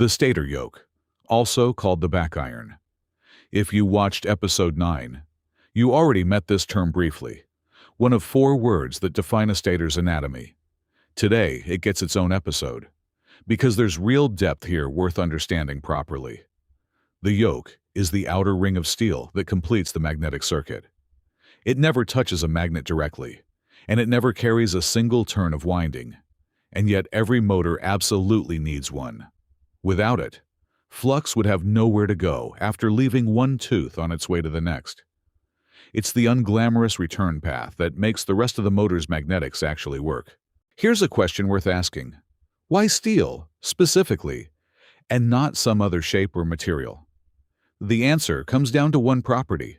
The stator yoke, also called the back iron. If you watched episode 9, you already met this term briefly, one of 4 words that define a stator's anatomy. Today, it gets its own episode, because there's real depth here worth understanding properly. The yoke is the outer ring of steel that completes the magnetic circuit. It never touches a magnet directly, and it never carries a single turn of winding, and yet every motor absolutely needs one. Without it, flux would have nowhere to go after leaving one tooth on its way to the next. It's the unglamorous return path that makes the rest of the motor's magnetics actually work. Here's a question worth asking. Why steel, specifically, and not some other shape or material? The answer comes down to one property.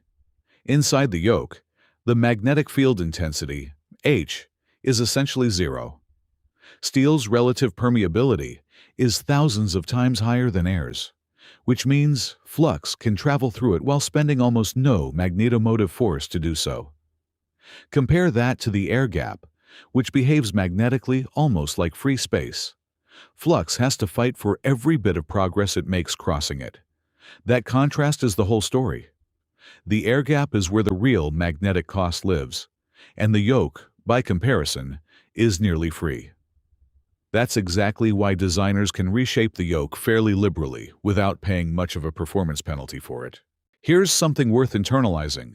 Inside the yoke, the magnetic field intensity, H, is essentially 0. Steel's relative permeability is thousands of times higher than air's, which means flux can travel through it while spending almost no magnetomotive force to do so. Compare that to the air gap, which behaves magnetically almost like free space. Flux has to fight for every bit of progress it makes crossing it. That contrast is the whole story. The air gap is where the real magnetic cost lives, and the yoke, by comparison, is nearly free. That's exactly why designers can reshape the yoke fairly liberally without paying much of a performance penalty for it. Here's something worth internalizing.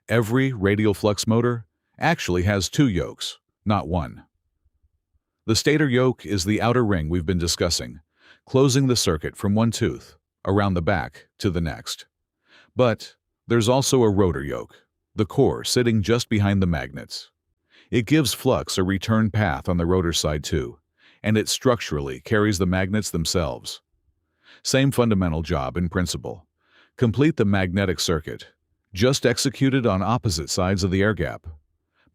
Every radial flux motor actually has 2 yokes, not one. The stator yoke is the outer ring we've been discussing, closing the circuit from one tooth, around the back, to the next. But there's also a rotor yoke, the core sitting just behind the magnets. It gives flux a return path on the rotor side too, and it structurally carries the magnets themselves. Same fundamental job in principle. Complete the magnetic circuit, just executed on opposite sides of the air gap.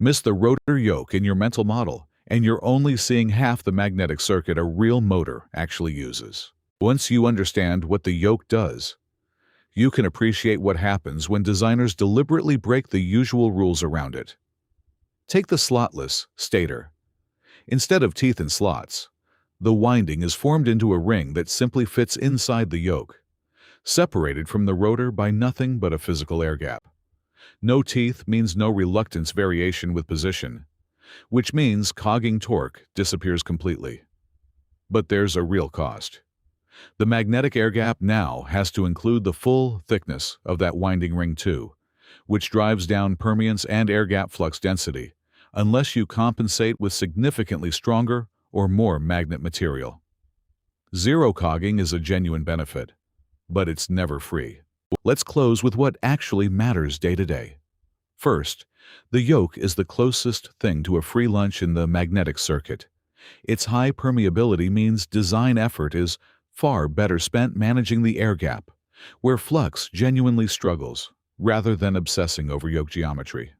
Miss the rotor yoke in your mental model, and you're only seeing half the magnetic circuit a real motor actually uses. Once you understand what the yoke does, you can appreciate what happens when designers deliberately break the usual rules around it. Take the slotless stator. Instead of teeth and slots, the winding is formed into a ring that simply fits inside the yoke, separated from the rotor by nothing but a physical air gap. No teeth means no reluctance variation with position, which means cogging torque disappears completely. But there's a real cost. The magnetic air gap now has to include the full thickness of that winding ring too, which drives down permeance and air gap flux density, unless you compensate with significantly stronger or more magnet material. Zero cogging is a genuine benefit, but it's never free. Let's close with what actually matters day to day. First, the yoke is the closest thing to a free lunch in the magnetic circuit. Its high permeability means design effort is far better spent managing the air gap, where flux genuinely struggles, rather than obsessing over yoke geometry.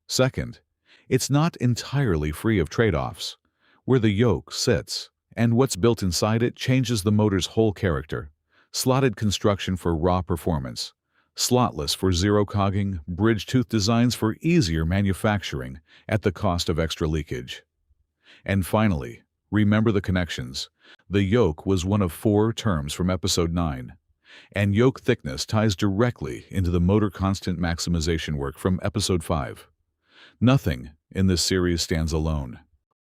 Second, it's not entirely free of trade-offs. Where the yoke sits and what's built inside it changes the motor's whole character. Slotted construction for raw performance, slotless for zero cogging, bridge tooth designs for easier manufacturing at the cost of extra leakage. And finally, remember the connections. The yoke was one of 4 terms from episode 9, and yoke thickness ties directly into the motor constant maximization work from episode 5. Nothing in this series stands alone.